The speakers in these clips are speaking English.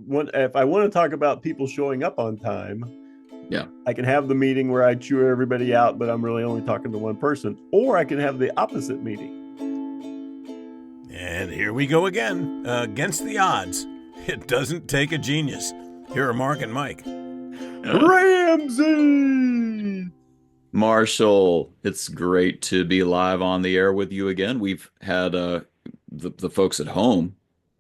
if I want to talk about people showing up on time, Yeah. I can have the meeting where I chew everybody out, but I'm really only talking to one person, or I can have the opposite meeting. And here we go again, against the odds. It doesn't take a genius. Here are Mark and Mike. Ramsey! Marshall, it's great to be live on the air with you again. We've had the folks at home,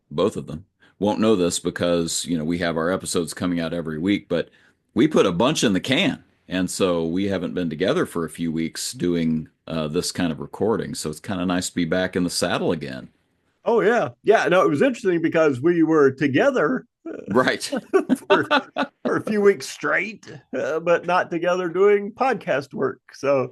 both of them, won't know this because, we have our episodes coming out every week, but we put a bunch in the can. And so we haven't been together for a few weeks doing this kind of recording. So it's kind of nice to be back in the saddle again. Oh, yeah. Yeah. No, it was interesting because we were together Right. for a few weeks straight, but not together doing podcast work. So,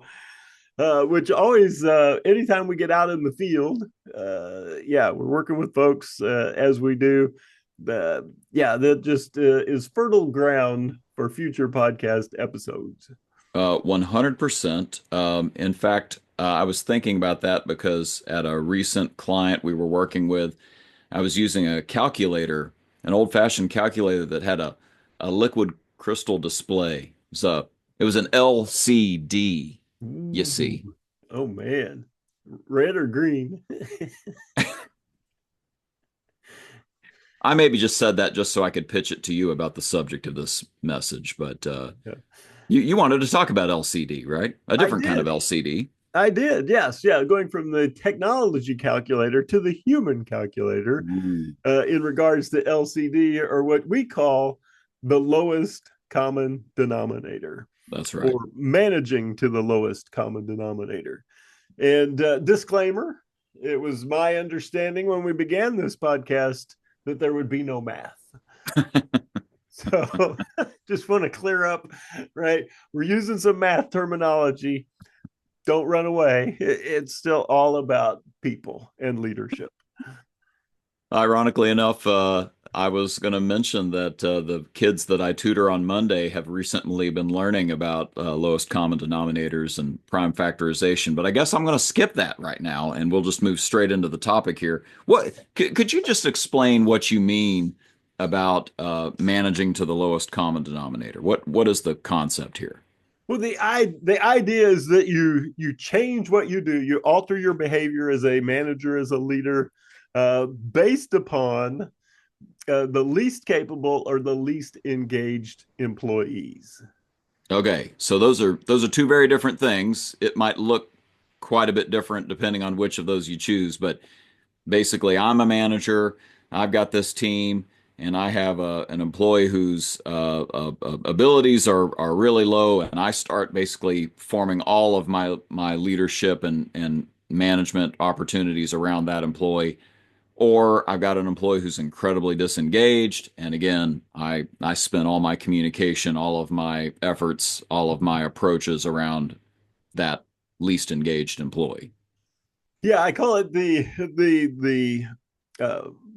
which always, anytime we get out in the field, we're working with folks as we do. That just is fertile ground for future podcast episodes. 100%. In fact, I was thinking about that because at a recent client we were working with, I was using a calculator, an old-fashioned calculator that had a liquid crystal display. It was an LCD, you see. Oh, man. Red or green? I maybe just said that just so I could pitch it to you about the subject of this message, but you wanted to talk about LCD, right? A different kind of LCD. I did, yes. Yeah, going from the technology calculator to the human calculator in regards to LCD, or what we call the lowest common denominator. That's right. Or managing to the lowest common denominator. And disclaimer, it was my understanding when we began this podcast that there would be no math. So just want to clear up, right? We're using some math terminology. Don't run away. It's still all about people and leadership. Ironically enough, I was going to mention that the kids that I tutor on Monday have recently been learning about lowest common denominators and prime factorization, but I guess I'm going to skip that right now and we'll just move straight into the topic here. Could you just explain what you mean about managing to the lowest common denominator? What is the concept here? Well, the idea is that you change what you do, you alter your behavior as a manager, as a leader, based upon the least capable or the least engaged employees. Okay, so those are two very different things. It might look quite a bit different depending on which of those you choose, but basically, I'm a manager. I've got this team, and I have an employee whose abilities are really low, and I start basically forming all of my leadership and management opportunities around that employee. Or I've got an employee who's incredibly disengaged, and again, I spend all my communication, all of my efforts, all of my approaches around that least engaged employee. Yeah, I call it the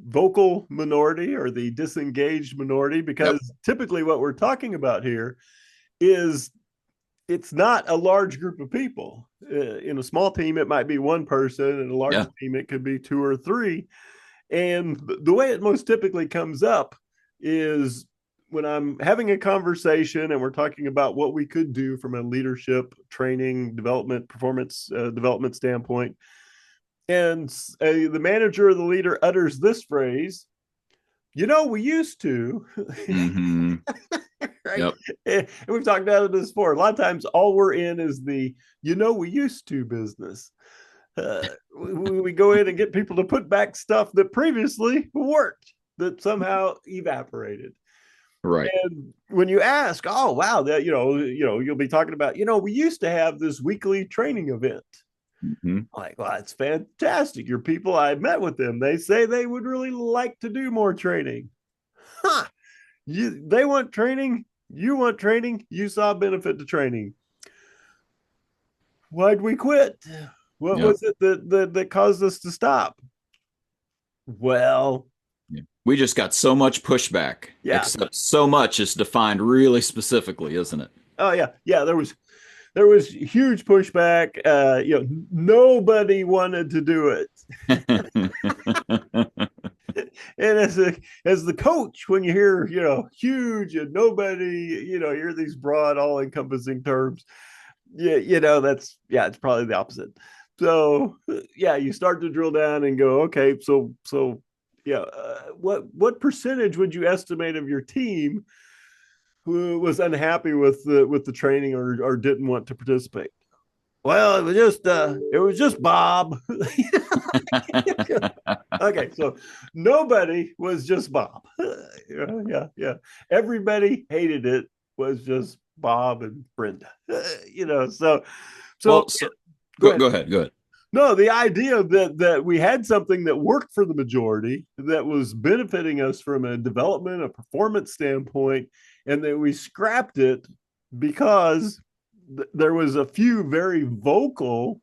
vocal minority or the disengaged minority, because typically what we're talking about here is it's not a large group of people. In a small team, it might be one person. In a large team, it could be two or three. And the way it most typically comes up is when I'm having a conversation and we're talking about what we could do from a leadership, training, development, performance development standpoint. And the manager or the leader utters this phrase, we used to. Mm-hmm. Right? Yep. And we've talked about this before. A lot of times all we're in is the, we used to business. We go in and get people to put back stuff that previously worked, that somehow evaporated. Right. And when you ask, oh, wow, that, you'll be talking about, we used to have this weekly training event. Mm-hmm. Like, well, it's fantastic. Your people, I met with them. They say they would really like to do more training. Huh. They want training. You want training. You saw benefit to training. Why'd we quit? What was it that caused us to stop? Well, we just got so much pushback. Yeah. Except so much is defined really specifically, isn't it? Oh, yeah. Yeah, there was huge pushback. Nobody wanted to do it. And as the coach, when you hear, huge and nobody, hear these broad, all encompassing terms, yeah, it's probably the opposite. So yeah, you start to drill down and go, okay, so yeah, what percentage would you estimate of your team who was unhappy with the training or didn't want to participate? Well, it was just Bob. Okay, so nobody was just Bob. Yeah. Everybody hated it. Was just Bob and Brenda. So Well, so go ahead. go ahead. Go ahead. No, the idea that we had something that worked for the majority, that was benefiting us from a development, a performance standpoint, and that we scrapped it because there was a few very vocal,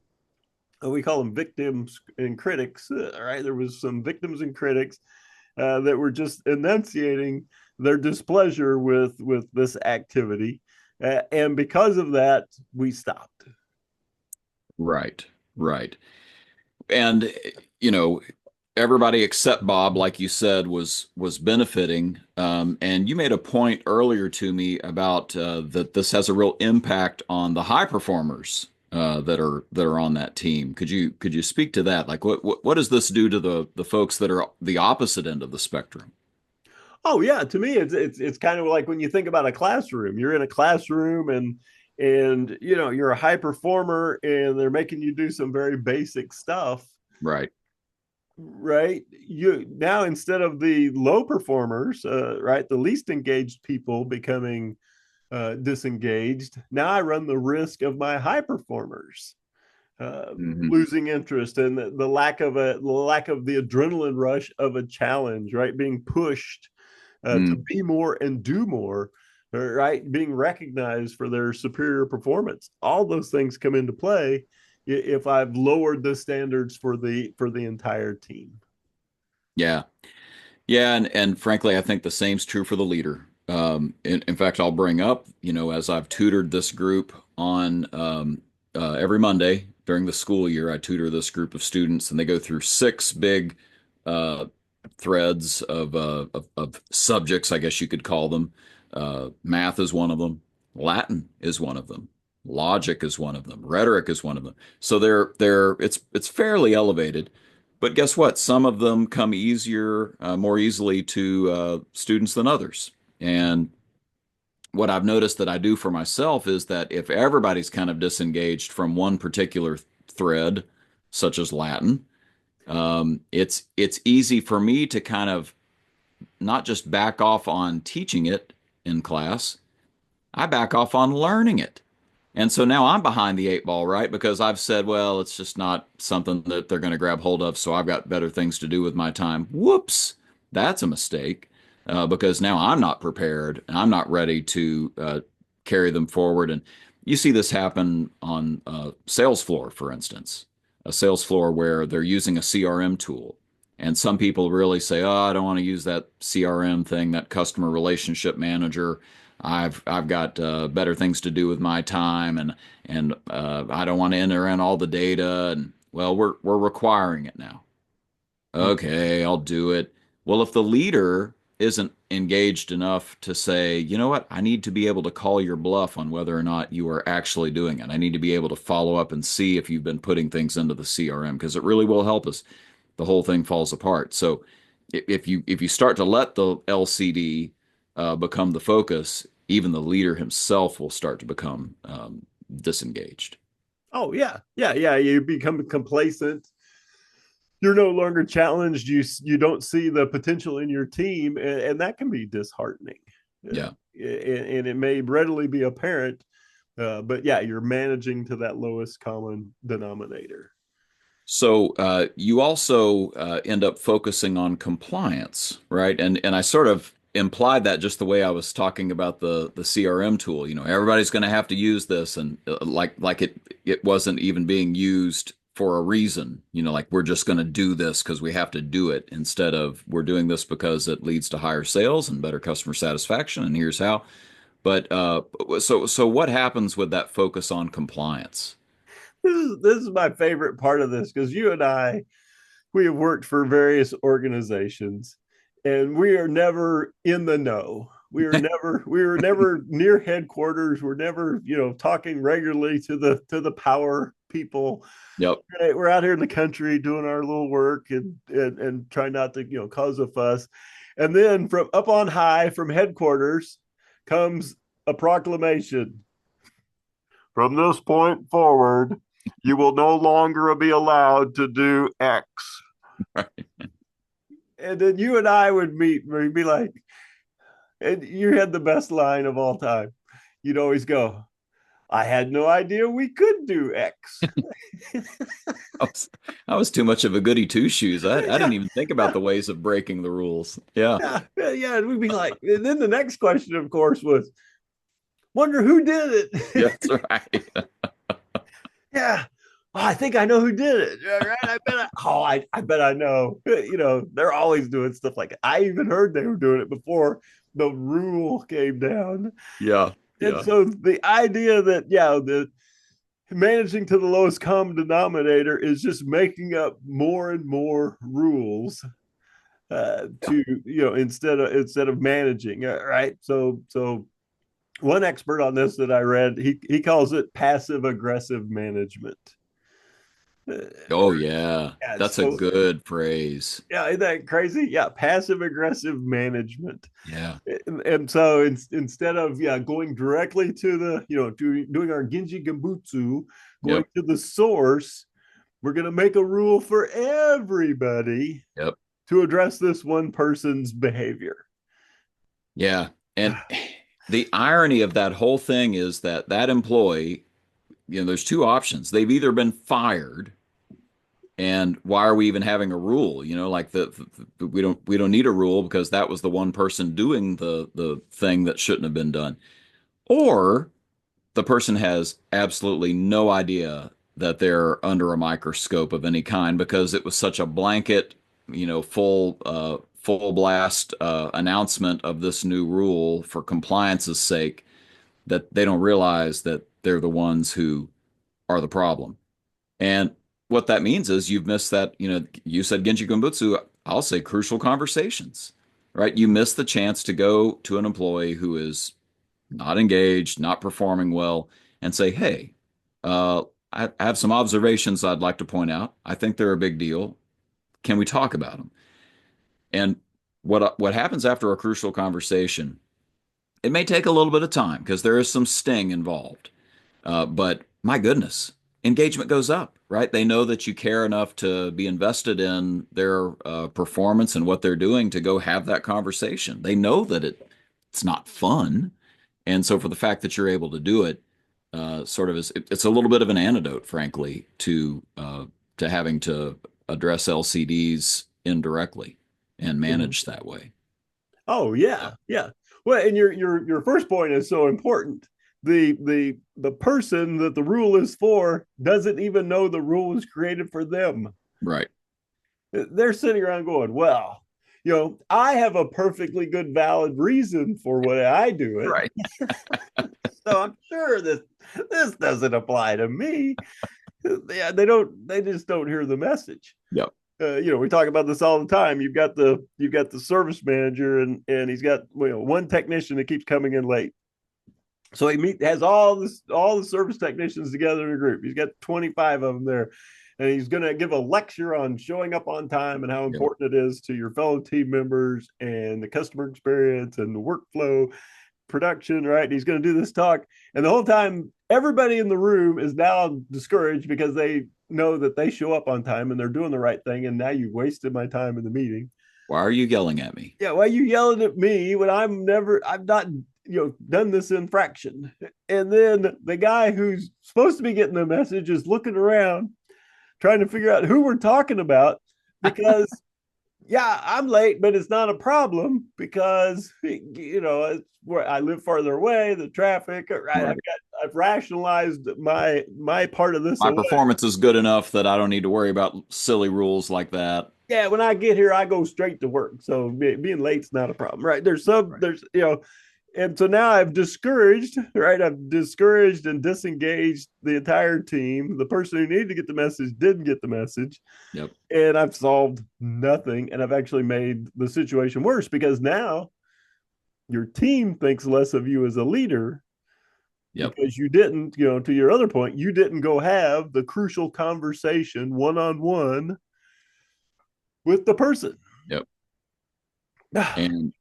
we call them victims and critics, right? There was some victims and critics that were just enunciating their displeasure with this activity, and because of that, we stopped. Right. Right. And you know, everybody except Bob, like you said, was benefiting. And you made a point earlier to me about that this has a real impact on the high performers that are on that team. Could you speak to that? Like, what does this do to the folks that are the opposite end of the spectrum? Oh yeah, to me it's kind of like when you think about a classroom. You're in a classroom and you're a high performer and they're making you do some very basic stuff, Right. right? You now, instead of the low performers, right, the least engaged people becoming disengaged, now I run the risk of my high performers Hmm. losing interest, and the lack of the adrenaline rush of a challenge, right? Being pushed to Mm. be more and do more, right? Being recognized for their superior performance. All those things come into play if I've lowered the standards for the entire team. Yeah. Yeah, and frankly, I think the same's true for the leader. In fact, I'll bring up, as I've tutored this group on every Monday during the school year, I tutor this group of students, and they go through six big uh, threads of subjects, I guess you could call them. Math is one of them. Latin is one of them. Logic is one of them. Rhetoric is one of them. So it's fairly elevated. But guess what? Some of them come more easily to students than others. And what I've noticed that I do for myself is that if everybody's kind of disengaged from one particular thread, such as Latin, it's easy for me to kind of not just back off on teaching it in class, I back off on learning it. And so now I'm behind the eight ball, right? Because I've said, well, it's just not something that they're going to grab hold of, so I've got better things to do with my time. Whoops, that's a mistake because now I'm not prepared and I'm not ready to carry them forward. And you see this happen on a sales floor, for instance, a sales floor where they're using a CRM tool. And some people really say, oh, I don't want to use that CRM thing, that customer relationship manager. I've got better things to do with my time, and I don't want to enter in all the data. And well, we're requiring it now. Okay, I'll do it. Well, if the leader isn't engaged enough to say, you know what, I need to be able to call your bluff on whether or not you are actually doing it. I need to be able to follow up and see if you've been putting things into the CRM because it really will help us. The whole thing falls apart. So if you start to let the LCD become the focus, even the leader himself will start to become disengaged. Oh yeah. You become complacent. You're no longer challenged. You don't see the potential in your team, and that can be disheartening. Yeah. And it may readily be apparent, but yeah, you're managing to that lowest common denominator. So you also end up focusing on compliance, right? And I sort of implied that just the way I was talking about the CRM tool. Everybody's going to have to use this, and like it wasn't even being used for a reason. Like we're just going to do this because we have to do it instead of we're doing this because it leads to higher sales and better customer satisfaction. And here's how. But so what happens with that focus on compliance? This is my favorite part of this, because you and I, we have worked for various organizations, and we are never in the know. We were never near headquarters. We're never, talking regularly to the power people. Yep. Right? We're out here in the country doing our little work and trying not to, cause a fuss. And then from up on high from headquarters comes a proclamation. From this point forward, you will no longer be allowed to do X. Right. And then you and I would meet, we'd be like, and you had the best line of all time. You'd always go, I had no idea we could do X. I was too much of a goody two shoes. I Yeah, didn't even think about the ways of breaking the rules. Yeah. yeah. And we'd be like, and then the next question, of course, was, wonder who did Yeah, it. that's right. Yeah. Oh, I think I know who did it. Right? I bet I know. They're always doing stuff like that. I even heard they were doing it before the rule came down. Yeah. And Yeah. so the idea that, yeah, the managing to the lowest common denominator is just making up more and more rules Yeah. to, instead of managing, right? So one expert on this that I read, he calls it passive aggressive management. Oh, yeah. Yeah, That's a so good phrase. yeah, isn't that crazy? Yeah, passive aggressive management. Yeah. And so instead of going directly to the doing our Genji Gambutsu, going Yep. to the source, we're going to make a rule for everybody Yep. to address this one person's behavior. Yeah. And the irony of that whole thing is that that employee, there's two options. They've either been fired, and why are we even having a rule? Like we don't need a rule because that was the one person doing the thing that shouldn't have been done. Or the person has absolutely no idea that they're under a microscope of any kind because it was such a blanket, full blast announcement of this new rule for compliance's sake that they don't realize that they're the ones who are the problem. And what that means is you've missed that, you said Genji Gumbutsu, I'll say crucial conversations, right? You miss the chance to go to an employee who is not engaged, not performing well, and say, hey, I have some observations I'd like to point out. I think they're a big deal. Can we talk about them? And what happens after a crucial conversation, it may take a little bit of time because there is some sting involved. But my goodness, engagement goes up, right? They know that you care enough to be invested in their performance and what they're doing to go have that conversation. They know that it's not fun. And so for the fact that you're able to do it, sort of it's a little bit of an antidote, frankly, to having to address LCDs indirectly and Mhm. manage that way. Oh Yeah. yeah, yeah. Well, and your first point is so important. The person that the rule is for doesn't even know the rule was created for them. Right. They're sitting around going, well, I have a perfectly good valid reason for what I do it. Right. So I'm sure this doesn't apply to me. Yeah, they just don't hear the message. Yep. We talk about this all the time. You've got the service manager, and he's got one technician that keeps coming in late. So has all the service technicians together in a group. He's got 25 of them there, and he's going to give a lecture on showing up on time and how Yep. important it is to your fellow team members and the customer experience and the workflow production, right? And he's going to do this talk, and the whole time, everybody in the room is now discouraged because they know that they show up on time and they're doing the right thing, and now you've wasted my time in the meeting. Why are you yelling at me? Yeah, why are you yelling at me when I've not done this infraction? And then the guy who's supposed to be getting the message is looking around trying to figure out who we're talking about because yeah, I'm late, but it's not a problem because it's where I live farther away, the traffic, right? Right. I've rationalized my part of this My away. performance is good enough that I don't need to worry about silly rules like that. Yeah, when I get here, I go straight to work, so being late's not a problem, right? There's Right. and so now I've discouraged, right? I've discouraged and disengaged the entire team. The person who needed to get the message didn't get the message, Yep. and I've solved nothing. And I've actually made the situation worse because now your team thinks less of you as a leader Yep. because you didn't, to your other point, you didn't go have the crucial conversation one on one with the person. Yep. Yeah. And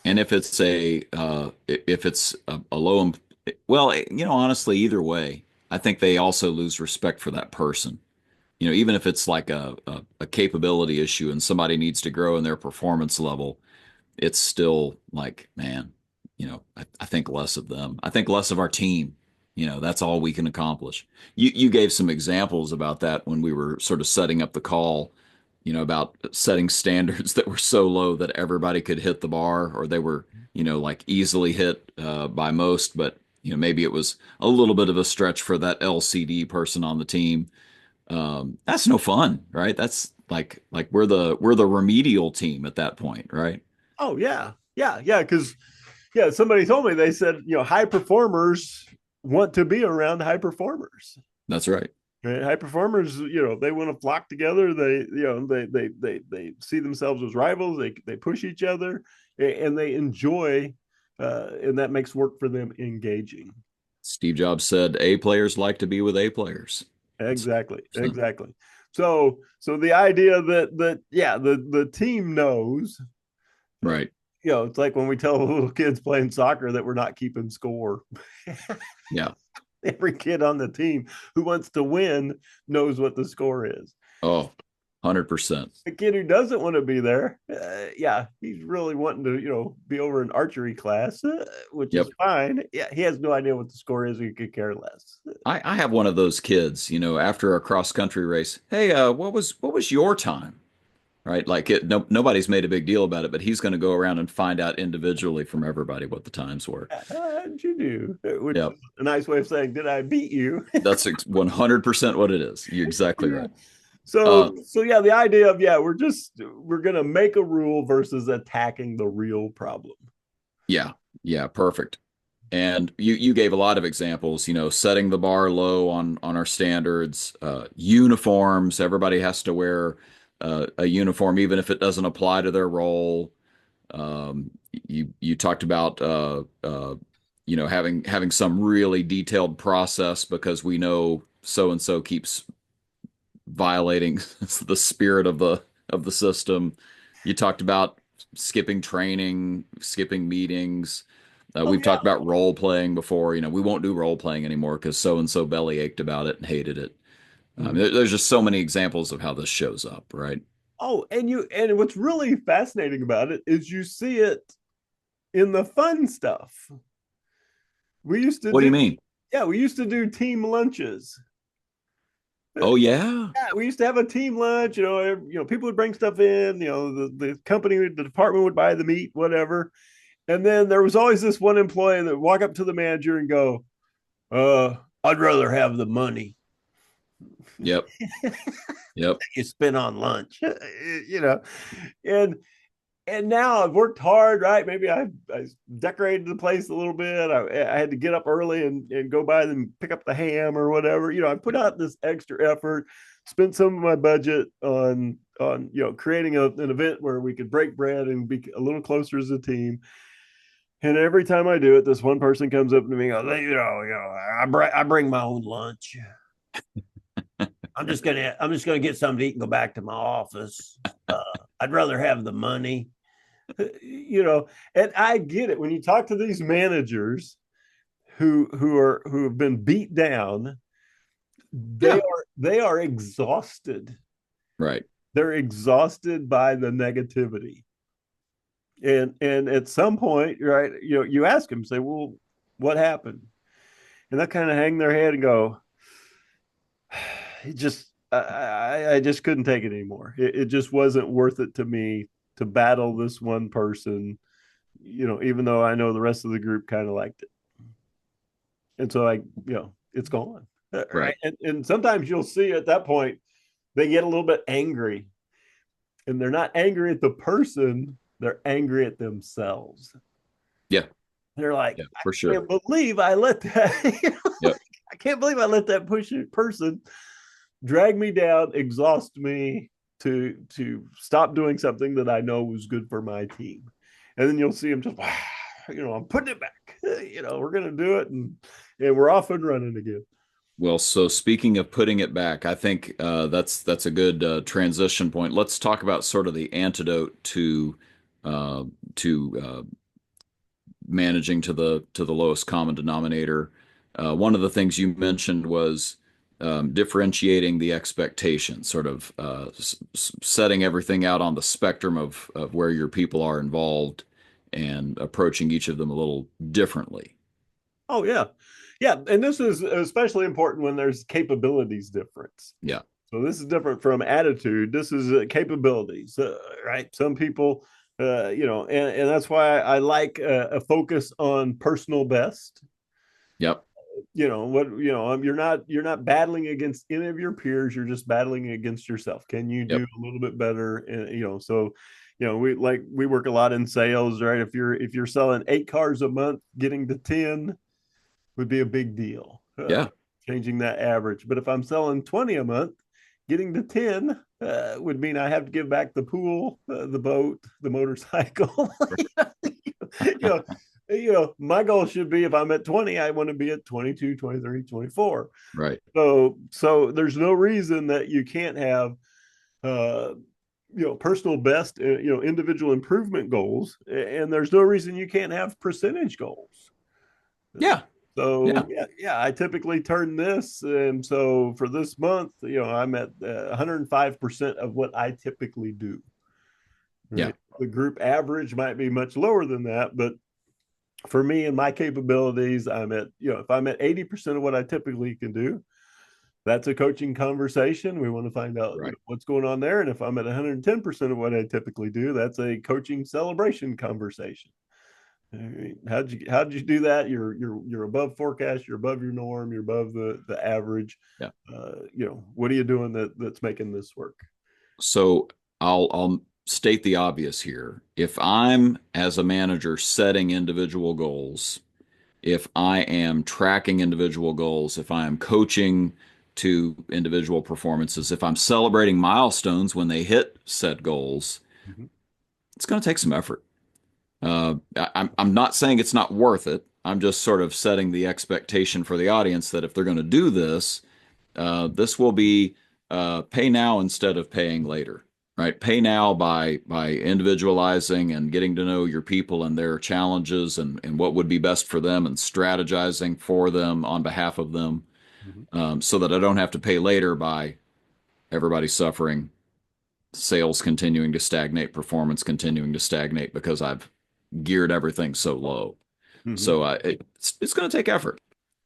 and if it's a low, well, honestly, either way, I think they also lose respect for that person. Even if it's like a capability issue and somebody needs to grow in their performance level, it's still like, man, I think less of them. I think less of our team. That's all we can accomplish. You gave some examples about that when we were sort of setting up the call, about setting standards that were so low that everybody could hit the bar, or they were, like easily hit by most, but maybe it was a little bit of a stretch for that LCD person on the team. That's no fun, right? That's like we're the remedial team at that point, right? Oh yeah, yeah. Because somebody told me, they said, high performers want to be around high performers. That's right. Right? High performers, they want to flock together. They see themselves as rivals. They push each other, and they enjoy, and that makes work for them engaging. Steve Jobs said A players like to be with A players. Exactly, So, exactly. So the idea that yeah, the team knows. uh, right. it's like when we tell the little kids playing soccer that we're not keeping score. Yeah. Every kid on the team who wants to win knows what the score is. Oh, 100%. The kid who doesn't want to be there, yeah, he's really wanting to, be over in archery class, which is Yep. fine. Yeah, he has no idea what the score is. He could care less. I have one of those kids, after a cross country race. Hey, what was your time? Right? Like nobody's made a big deal about it, but he's going to go around and find out individually from everybody what the times were. How did you do? Which Yep. is a nice way of saying, did I beat you? That's 100% what it is. You're exactly Yeah. right. Uh, So yeah, the idea of, we're gonna make a rule versus attacking the real problem. yeah. Yeah. Perfect. And you gave a lot of examples, setting the bar low on our standards, uniforms. Everybody has to wear a uniform, even if it doesn't apply to their role. You talked about having some really detailed process because we know so and so keeps violating the spirit of the system. You talked about skipping training, skipping meetings. Oh We've yeah. talked about role playing before. We won't do role playing anymore because so and so belly ached about it and hated it. There's just so many examples of how this shows up, right? Oh, and what's really fascinating about it is you see it in the fun stuff. We used to What do do you mean? Yeah, we used to do team lunches. Oh yeah, Yeah, we used to have a team lunch. People would bring stuff in. The company, the department would buy the meat, whatever. And then there was always this one employee that would walk up to the manager and go, I'd rather have the money yep, yep, you spent on lunch." And now I've worked hard, right? Maybe I decorated the place a little bit. I had to get up early and go by and pick up the ham or whatever. I put out this extra effort, spent some of my budget on creating an event where we could break bread and be a little closer as a team. And every time I do it, this one person comes up to me and goes, I bring my own lunch. I'm just gonna get something to eat and go back to my office. I'd rather have the money. And I get it when you talk to these managers who have been beat down. They yeah, are exhausted. right, They're exhausted by the negativity. And at some point, right, you ask them, say, well, what happened? And they kind of hang their head and go, it just I just couldn't take it anymore. It just wasn't worth it to me to battle this one person, even though I know the rest of the group kind of liked it. And so it's gone. Right. right. And sometimes you'll see at that point, they get a little bit angry, and they're not angry at the person, they're angry at themselves. Yeah, They're like, Yeah, I for sure. can't believe I let that, Yep. I can't believe I let that person drag me down, exhaust me to stop doing something that I know was good for my team. And then you'll see them just, wow, I'm putting it back. We're gonna do it, and we're off and running again. Well, so speaking of putting it back, I think that's a good transition point. Let's talk about sort of the antidote uh, to managing to the lowest common denominator. One of the things you mentioned was differentiating the expectation, sort of setting everything out on the spectrum of where your people are involved and approaching each of them a little differently. Oh yeah, yeah, and this is especially important when there's capabilities difference. Yeah. So this is different from attitude. This is capabilities, right? Some people, and that's why I like a focus on personal best. Yep. You're not battling against any of your peers. You're just battling against yourself. Can you do Yep. a little bit better? And so we work a lot in sales, right? If you're selling 8 cars a month, getting to 10 would be a big deal, Yeah. changing that average. But if I'm selling 20 a month, getting to 10 would mean I have to give back the pool, the boat, the motorcycle. you know, my goal should be, if I'm at 20, I want to be at 22, 23, 24. Right. So there's no reason that you can't have, uh, personal best, individual improvement goals. And there's no reason you can't have percentage goals. Yeah. So Yeah. yeah, I typically turn this, and so for this month, I'm at 105% of what I typically do. Yeah. Right, the group average might be much lower than that, but for me and my capabilities, I'm at if I'm at 80% of what I typically can do, that's a coaching conversation. We want to find out Right. what's going on there, and if I'm at 110% of what I typically do, that's a coaching celebration conversation. How'd you do that? You're above forecast. You're above your norm. You're above the average. Yeah. What are you doing that's making this work? So I'll state the obvious here. If I'm as a manager setting individual goals, if I am tracking individual goals, if I am coaching to individual performances, if I'm celebrating milestones when they hit set goals, Mhm. it's going to take some effort. I'm not saying it's not worth it. I'm just sort of setting the expectation for the audience that if they're going to do this, this will be pay now instead of paying later, right? Pay now by individualizing and getting to know your people and their challenges and what would be best for them and strategizing for them on behalf of them, Mhm. so that I don't have to pay later by everybody suffering, sales continuing to stagnate, performance continuing to stagnate because I've geared everything so low. Mhm. So it's going to take effort.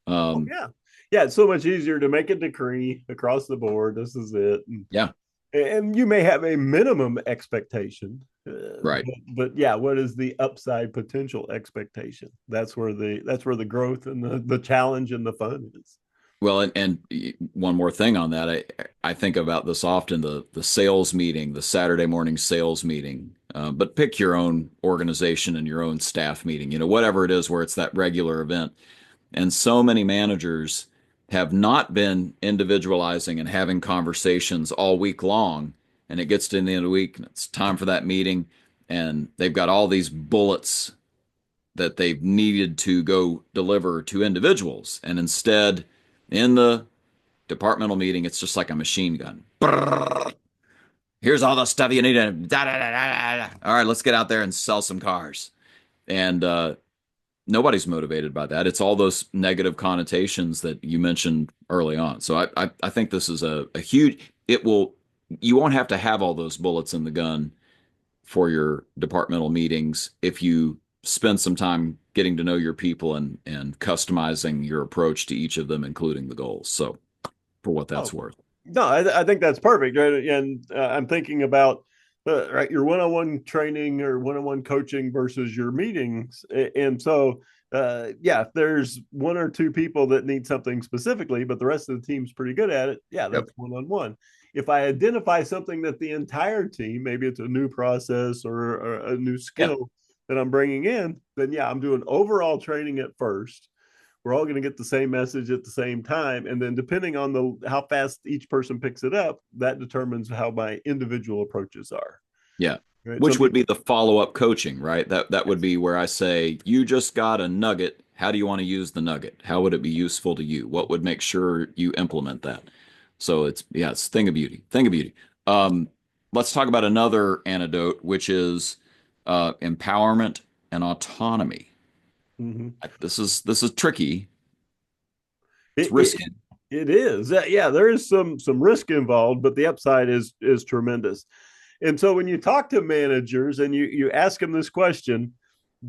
Oh Um, yeah, yeah. It's so much easier to make a decree across the board. This is it, yeah, and you may have a minimum expectation, right. but yeah, what is the upside potential expectation? That's where the growth and the challenge and the fun is. Well, and one more thing on that, I think about this often, the sales meeting, the Saturday morning sales meeting. But pick your own organization and your own staff meeting, whatever it is where it's that regular event. And so many managers have not been individualizing and having conversations all week long. And it gets to the end of the week and it's time for that meeting. And they've got all these bullets that they've needed to go deliver to individuals. And instead, in the departmental meeting, it's just like a machine gun. Here's all the stuff you need to. All right, let's get out there and sell some cars. And nobody's motivated by that. It's all those negative connotations that you mentioned early on. So I think this is a huge. It will. You won't have to have all those bullets in the gun for your departmental meetings if you spend some time getting to know your people and customizing your approach to each of them, including the goals. So for what that's Oh, worth. no, I think that's perfect, right? And I'm thinking about right, your one-on-one training or one-on-one coaching versus your meetings, and so yeah, if there's one or two people that need something specifically, but the rest of the team's pretty good at it, yeah, Yep. that's one-on-one. If I identify something that the entire team, maybe it's a new process or a new Yeah. skill that I'm bringing in, then yeah, I'm doing overall training at first. We're all going to get the same message at the same time, and then depending on the how fast each person picks it up, that determines how my individual approaches are. Yeah. Right? Some Which would be people, the follow-up coaching, right? That would yes. be where I say, you just got a nugget. How do you want to use the nugget? How would it be useful to you? What would make sure you implement that? So it's yeah, it's thing of beauty. Thing of beauty. Um, let's talk about another antidote, which is empowerment and autonomy. Mm-hmm. This is tricky. It's It, it risky. it is. Yeah, there is some risk involved, but the upside is tremendous. And so when you talk to managers and you ask them this question,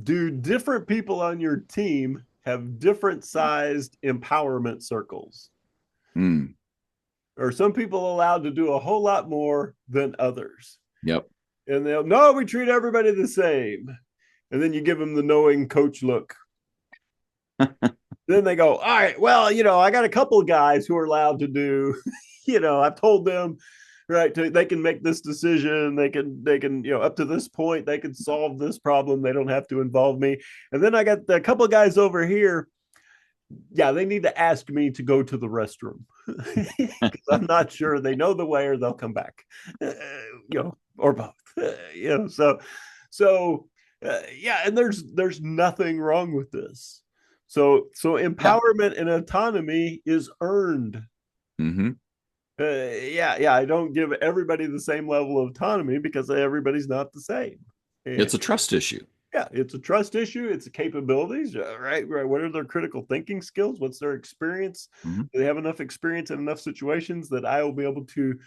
do different people on your team have different sized empowerment circles? Mm, Are some people allowed to do a whole lot more than others? yep. And they'll, no, we treat everybody the same. And then you give them the knowing coach look. Then they go, all right, well, I got a couple of guys who are allowed to do, I've told them, right, they can make this decision. They can, up to this point, they can solve this problem. They don't have to involve me. And then I got a couple of guys over here. Yeah, they need to ask me to go to the restroom because I'm not sure they know the way or they'll come back, or both. So yeah, and there's nothing wrong with this. So Yeah. empowerment and autonomy is earned. Hmm. Yeah. I don't give everybody the same level of autonomy because everybody's not the same. And It's a trust issue. yeah, it's a trust issue. It's a capabilities, right? Right. What are their critical thinking skills? What's their experience? Hmm. Do they have enough experience in enough situations that I will be able to,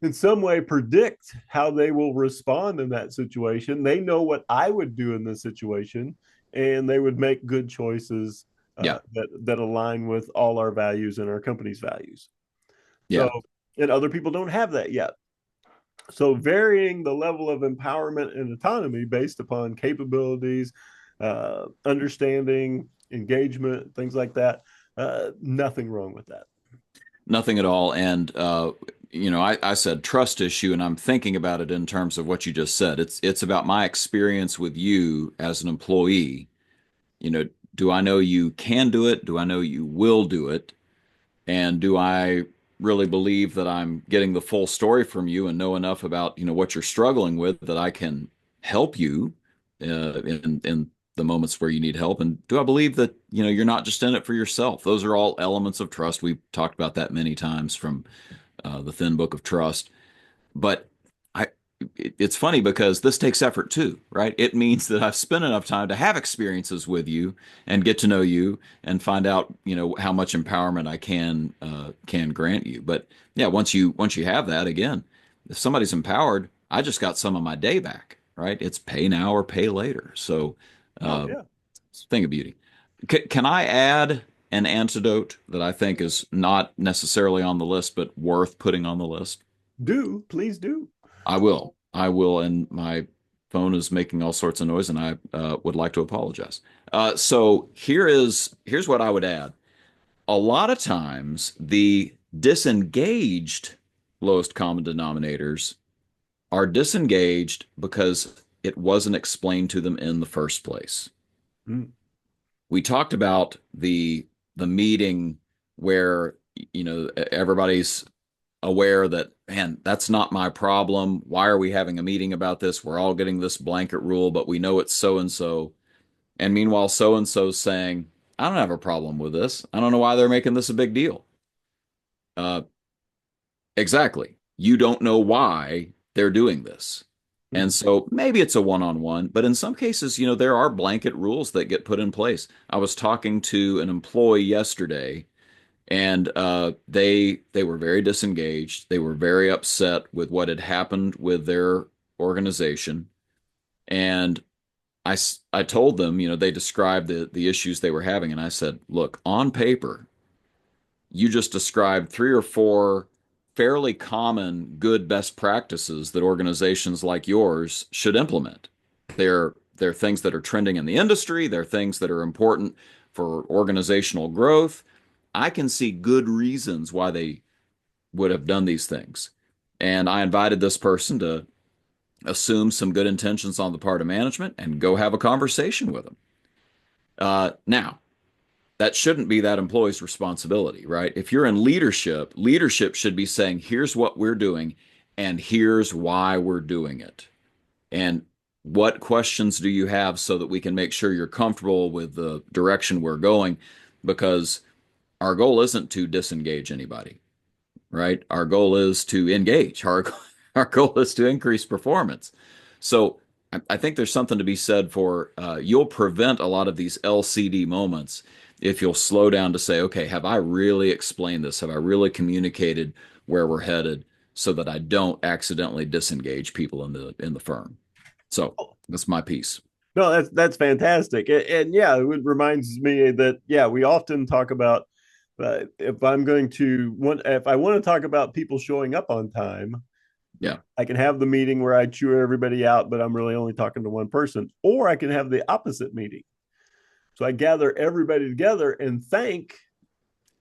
in some way, predict how they will respond in that situation? They know what I would do in this situation, and they would make good choices Yeah. that align with all our values and our company's values. So, Yeah. and other people don't have that yet. So varying the level of empowerment and autonomy based upon capabilities, understanding, engagement, things like that. Nothing wrong with that. Nothing at all. And I said trust issue, and I'm thinking about it in terms of what you just said. It's about my experience with you as an employee. You know, do I know you can do it? Do I know you will do it? And do I really believe that I'm getting the full story from you and know enough about, what you're struggling with that I can help you in the moments where you need help? And do I believe that, you're not just in it for yourself? Those are all elements of trust. We've talked about that many times from the Thin Book of Trust. But I, it's funny because this takes effort too, right? It means that I've spent enough time to have experiences with you and get to know you and find out, how much empowerment I can grant you. But yeah, once you have that, again, if somebody's empowered, I just got some of my day back, right? It's pay now or pay later. So, Oh uh, yeah, it's a thing of beauty. Can I add an antidote that I think is not necessarily on the list, but worth putting on the list? do please do. I will. I will. And my phone is making all sorts of noise, and I would like to apologize. So here's what I would add. A lot of times, the disengaged lowest common denominators are disengaged because it wasn't explained to them in the first place. Mm, We talked about the meeting where everybody's aware that, man, that's not my problem. Why are we having a meeting about this? We're all getting this blanket rule, but we know it's so and so. And meanwhile, so and so's saying, I don't have a problem with this. I don't know why they're making this a big deal. Uh, exactly. You don't know why they're doing this. And mm, so maybe it's a one-on-one, but in some cases, there are blanket rules that get put in place. I was talking to an employee yesterday, and they were very disengaged. They were very upset with what had happened with their organization, and I told them, they described the issues they were having, and I said, look, on paper, you just described three or four fairly common good best practices that organizations like yours should implement. They're things that are trending in the industry. They're things that are important for organizational growth. I can see good reasons why they would have done these things. And I invited this person to assume some good intentions on the part of management and go have a conversation with them. Now, that shouldn't be that employee's responsibility, right? If you're in leadership, leadership should be saying, here's what we're doing and here's why we're doing it. And what questions do you have so that we can make sure you're comfortable with the direction we're going? Because our goal isn't to disengage anybody, right? Our goal is to engage. Our goal is to increase performance. So I think there's something to be said for you'll prevent a lot of these LCD moments if you'll slow down to say, okay, have I really explained this? Have I really communicated where we're headed so that I don't accidentally disengage people in the firm? So that's my piece. No, that's fantastic, and yeah, it reminds me that we often talk about if I want to talk about people showing up on time. Yeah, I can have the meeting where I chew everybody out, but I'm really only talking to one person, or I can have the opposite meeting. So I gather everybody together and thank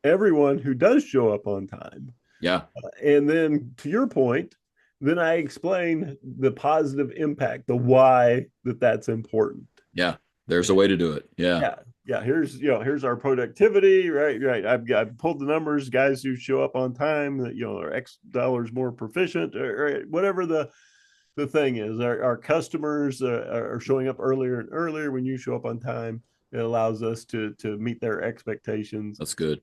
everyone who does show up on time. yeah, And then to your point, then I explain the positive impact, the why that's important. yeah. There's a way to do it. Yeah, Yeah. Here's our productivity, right. I've pulled the numbers, guys who show up on time that are X dollars more proficient, or whatever the thing is. Our customers are showing up earlier and earlier. When you show up on time, it allows us to meet their expectations. that's good.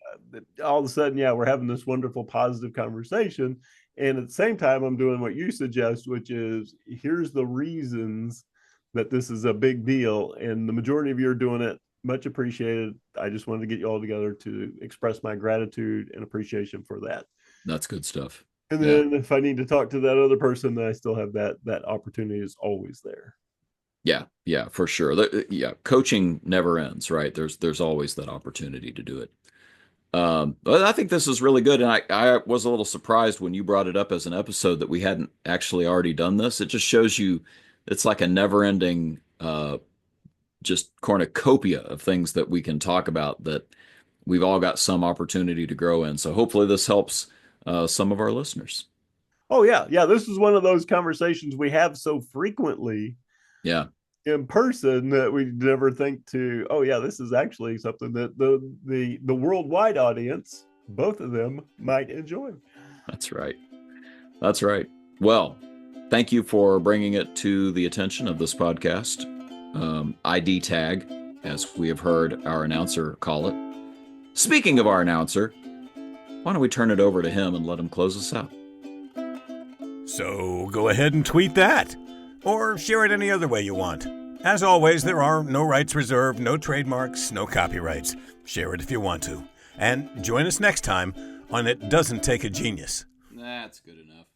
All of a sudden, we're having this wonderful positive conversation, and at the same time I'm doing what you suggest, which is here's the reasons that this is a big deal, and the majority of you are doing it. Much appreciated. I just wanted to get you all together to express my gratitude and appreciation for that. That's good stuff. And then if I need to talk to that other person, then I still have that opportunity is always there. Yeah, for sure. Yeah, coaching never ends, right? There's always that opportunity to do it. But I think this is really good, and I was a little surprised when you brought it up as an episode that we hadn't actually already done this. It just shows you it's like a never-ending just cornucopia of things that we can talk about that we've all got some opportunity to grow in. So hopefully this helps some of our listeners. Oh yeah. This is one of those conversations we have so frequently. Yeah. In person that we never think to, oh yeah, this is actually something that the worldwide audience, both of them, might enjoy. That's right. Well, thank you for bringing it to the attention of this podcast. ID tag, as we have heard our announcer call it. Speaking of our announcer, why don't we turn it over to him and let him close us out? So go ahead and tweet that, or share it any other way you want. As always, there are no rights reserved, no trademarks, no copyrights. Share it if you want to. And join us next time on It Doesn't Take a Genius. That's good enough.